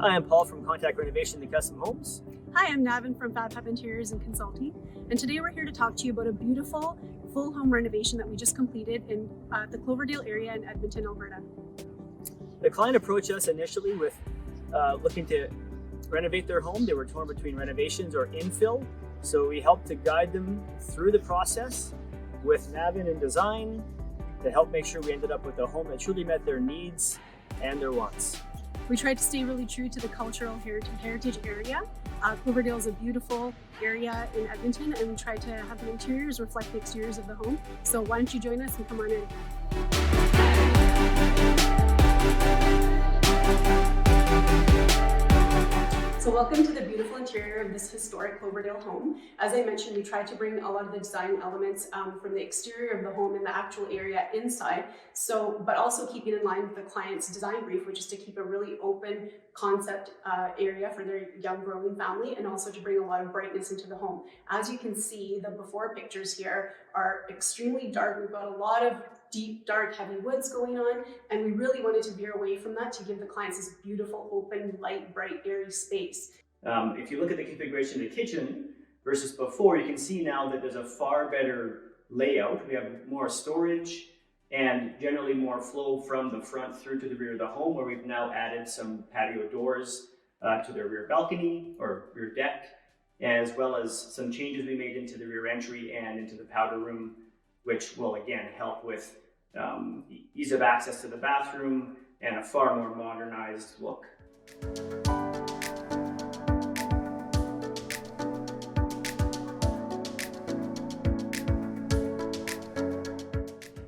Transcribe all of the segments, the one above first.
Hi, I'm Paul from Contact Renovation and Custom Homes. Hi, I'm NAVIN from FABHAB Interiors and Consulting, and today we're here to talk to you about a beautiful full home renovation that we just completed in the Cloverdale area in Edmonton, Alberta. The client approached us initially with looking to renovate their home. They were torn between renovations or infill, so we helped to guide them through the process with NAVIN and design to help make sure we ended up with a home that truly met their needs and their wants. We tried to stay really true to the cultural heritage area. Cloverdale is a beautiful area in Edmonton, and we tried to have the interiors reflect the exteriors of the home. So why don't you join us and come on in. So welcome to the beautiful interior of this historic Cloverdale home. As I mentioned, we tried to bring a lot of the design elements from the exterior of the home in the actual area inside, but also keeping in line with the client's design brief, which is to keep a really open concept area for their young growing family, and also to bring a lot of brightness into the home. As you can see, the before pictures here are extremely dark. We've got a lot of deep, dark, heavy woods going on, and we really wanted to veer away from that to give the clients this beautiful, open, light, bright, airy space. If you look at the configuration of the kitchen versus before, you can see now that there's a far better layout. We have more storage and generally more flow from the front through to the rear of the home, where we've now added some patio doors to the rear balcony or rear deck, as well as some changes we made into the rear entry and into the powder room, which will again help with ease of access to the bathroom and a far more modernized look.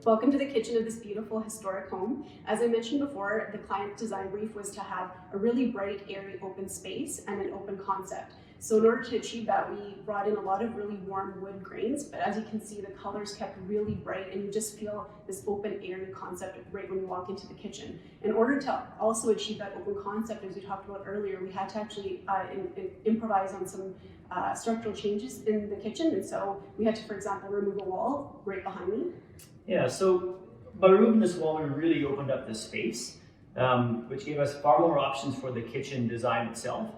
Welcome to the kitchen of this beautiful historic home. As I mentioned before, the client's design brief was to have a really bright, airy, open space and an open concept. So in order to achieve that, we brought in a lot of really warm wood grains, but as you can see, the colors kept really bright, and you just feel this open, airy concept right when you walk into the kitchen. In order to also achieve that open concept, as we talked about earlier, we had to actually improvise on some structural changes in the kitchen, and so we had to, for example, remove a wall right behind me. Yeah, so by removing this wall, we really opened up the space, which gave us far more options for the kitchen design itself.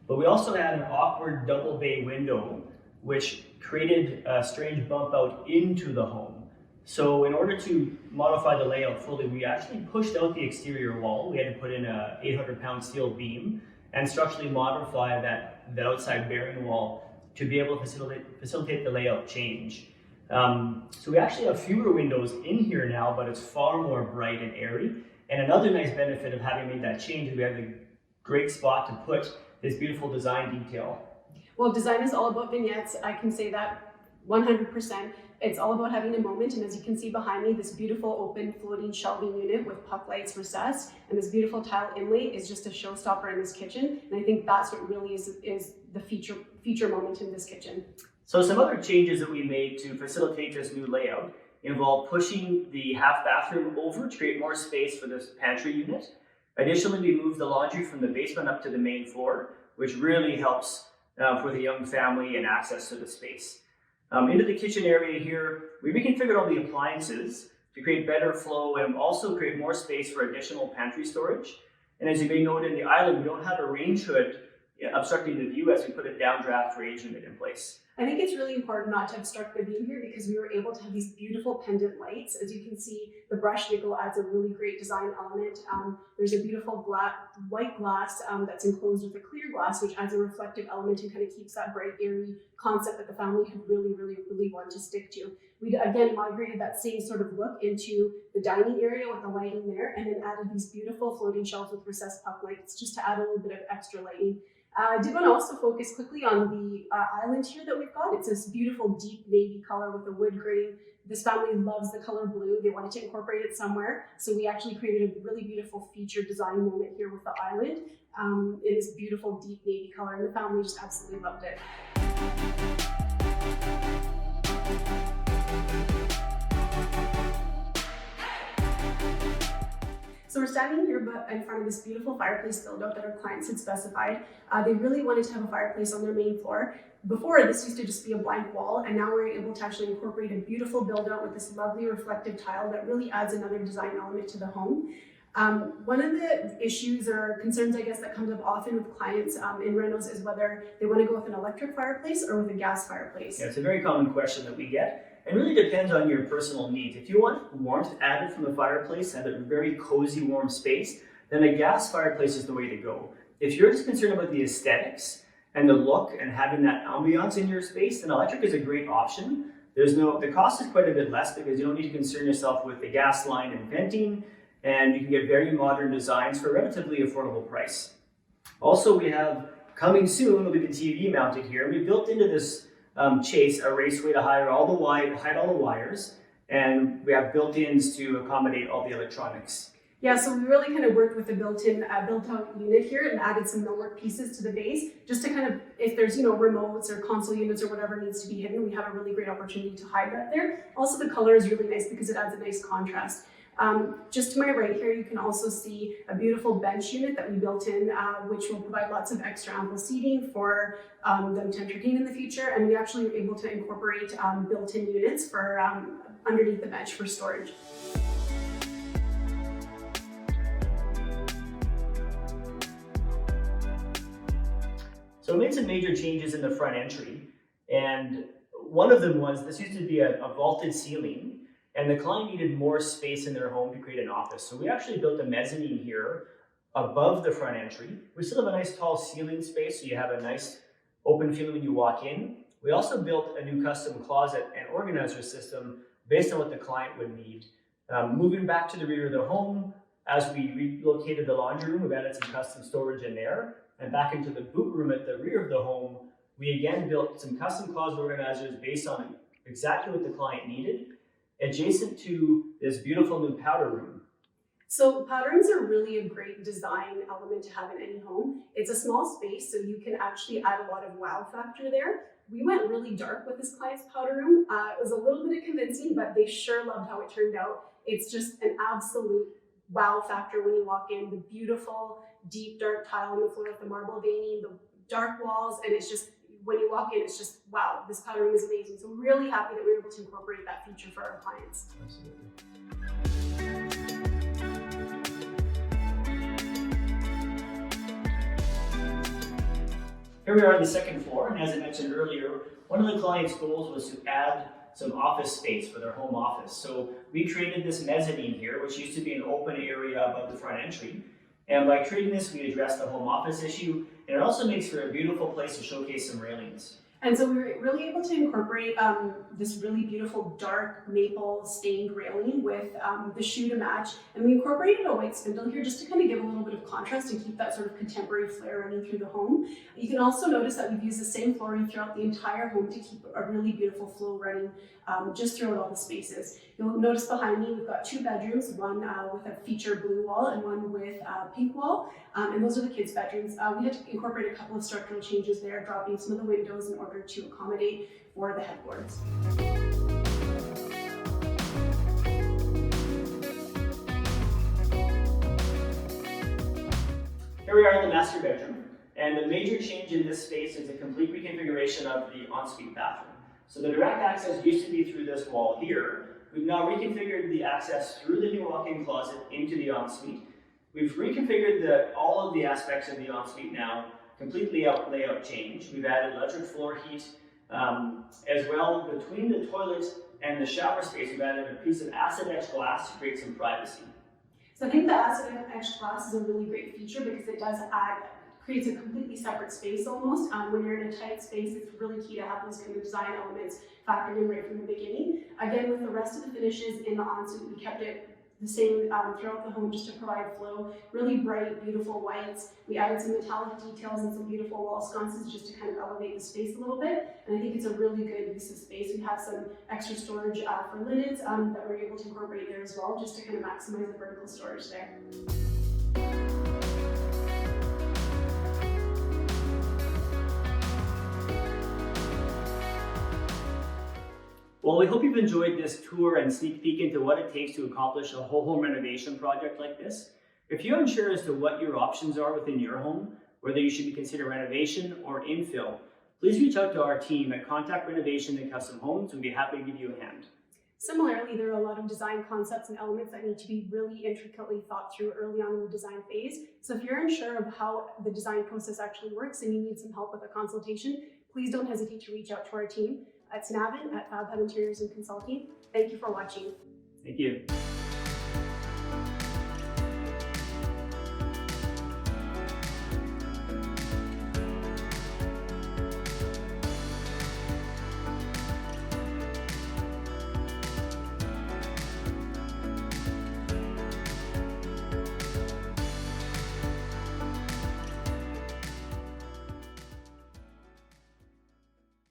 But we also had an awkward double bay window, which created a strange bump out into the home. So in order to modify the layout fully, we actually pushed out the exterior wall. We had to put in a 800-pound steel beam and structurally modify the outside bearing wall to be able to facilitate the layout change. So we actually have fewer windows in here now, but it's far more bright and airy. And another nice benefit of having made that change is we have a great spot to put this beautiful design detail. Well, design is all about vignettes. I can say that 100%. It's all about having a moment, and as you can see behind me, this beautiful open floating shelving unit with puck lights recessed, and this beautiful tile inlay is just a showstopper in this kitchen. And I think that's what really is the feature moment in this kitchen. So some other changes that we made to facilitate this new layout involve pushing the half bathroom over to create more space for this pantry unit. Additionally, we moved the laundry from the basement up to the main floor, which really helps for the young family and access to the space. Into the kitchen area here, we reconfigured all the appliances to create better flow and also create more space for additional pantry storage. And as you may note in the island, we don't have a range hood obstructing the view as we put a downdraft range unit in place. I think it's really important not to obstruct the view here because we were able to have these beautiful pendant lights. As you can see, the brush nickel adds a really great design element. There's a beautiful white glass that's enclosed with a clear glass, which adds a reflective element and kind of keeps that bright, airy concept that the family could really want to stick to. We again migrated that same sort of look into the dining area with the lighting there, and then added these beautiful floating shelves with recessed puck lights just to add a little bit of extra lighting. I did want to also focus quickly on the island here that we've got. It's this beautiful deep navy color with a wood grain. This family loves the color blue. They wanted to incorporate it somewhere. So we actually created a really beautiful feature design moment here with the island. It is beautiful deep navy color, and the family just absolutely loved it. So we're standing here in front of this beautiful fireplace build-out that our clients had specified. They really wanted to have a fireplace on their main floor. Before, this used to just be a blank wall, and now we're able to actually incorporate a beautiful build-out with this lovely reflective tile that really adds another design element to the home. One of the issues or concerns, I guess, that comes up often with clients in renos is whether they want to go with an electric fireplace or with a gas fireplace. Yeah, it's a very common question that we get. It really depends on your personal needs. If you want warmth added from the fireplace and a very cozy, warm space, then a gas fireplace is the way to go. If you're just concerned about the aesthetics and the look and having that ambiance in your space, then electric is a great option. The cost is quite a bit less because you don't need to concern yourself with the gas line and venting, and you can get very modern designs for a relatively affordable price. Also, we have coming soon will be the TV mounted here. We built into this chase a raceway to hide all the wires, and we have built-ins to accommodate all the electronics. Yeah, so we really kind of worked with the built-out unit here and added some millwork pieces to the base, just to kind of, if there's, remotes or console units or whatever needs to be hidden, we have a really great opportunity to hide that there. Also, the color is really nice because it adds a nice contrast. Just to my right here, you can also see a beautiful bench unit that we built in, which will provide lots of extra ample seating for them to entertain in the future. And we actually were able to incorporate built-in units for underneath the bench for storage. So we made some major changes in the front entry, and one of them was this used to be a vaulted ceiling, and the client needed more space in their home to create an office. So we actually built a mezzanine here above the front entry. We still have a nice tall ceiling space, so you have a nice open feeling when you walk in. We also built a new custom closet and organizer system based on what the client would need. Moving back to the rear of the home, as we relocated the laundry room, we've added some custom storage in there. And back into the boot room at the rear of the home, we again built some custom closet organizers based on exactly what the client needed, adjacent to this beautiful new powder room. So powder rooms are really a great design element to have in any home. It's a small space, so you can actually add a lot of wow factor there. We went really dark with this client's powder room. It was a little bit convincing, but they sure loved how it turned out. It's just an absolute wow factor when you walk in. The beautiful deep dark tile on the floor with the marble veining, the dark walls, and it's just, when you walk in, it's just, wow, this powder room is amazing. So we're really happy that we were able to incorporate that feature for our clients. Absolutely. Here we are on the second floor, and as I mentioned earlier, one of the client's goals was to add some office space for their home office. So we created this mezzanine here, which used to be an open area above the front entry. And by creating this, we addressed the home office issue, and it also makes for a beautiful place to showcase some railings. And so we were really able to incorporate this really beautiful dark maple stained railing with the shoe to match. And we incorporated a white spindle here just to kind of give a little bit of contrast and keep that sort of contemporary flair running through the home. You can also notice that we've used the same flooring throughout the entire home to keep a really beautiful flow running just throughout all the spaces. You'll notice behind me, we've got two bedrooms, one with a feature blue wall and one with a pink wall. And those are the kids' bedrooms. We had to incorporate a couple of structural changes there, dropping some of the windows in order to accommodate for the headboards. Here we are in the master bedroom, and the major change in this space is a complete reconfiguration of the ensuite bathroom. So the direct access used to be through this wall here. We've now reconfigured the access through the new walk-in closet into the ensuite. We've reconfigured all of the aspects of the ensuite now, completely layout change. We've added electric floor heat, as well between the toilet and the shower space. We've added a piece of acid etched glass to create some privacy. So I think the acid etched glass is a really great feature because it does creates a completely separate space almost. When you're in a tight space, it's really key to have those kind of design elements factored in right from the beginning. Again, with the rest of the finishes in the ensuite, we kept it the same throughout the home just to provide flow. Really bright, beautiful whites. We added some metallic details and some beautiful wall sconces just to kind of elevate the space a little bit. And I think it's a really good use of space. We have some extra storage for linens that we're able to incorporate there as well, just to kind of maximize the vertical storage there. Well, we hope you've enjoyed this tour and sneak peek into what it takes to accomplish a whole home renovation project like this. If you're unsure as to what your options are within your home, whether you should be considering renovation or infill, please reach out to our team at Contact Renovation and Custom Homes. We'd be happy to give you a hand. Similarly, there are a lot of design concepts and elements that need to be really intricately thought through early on in the design phase. So if you're unsure of how the design process actually works and you need some help with a consultation, please don't hesitate to reach out to our team at NAVIN at FABHAB Interiors and Consulting. Thank you for watching. Thank you.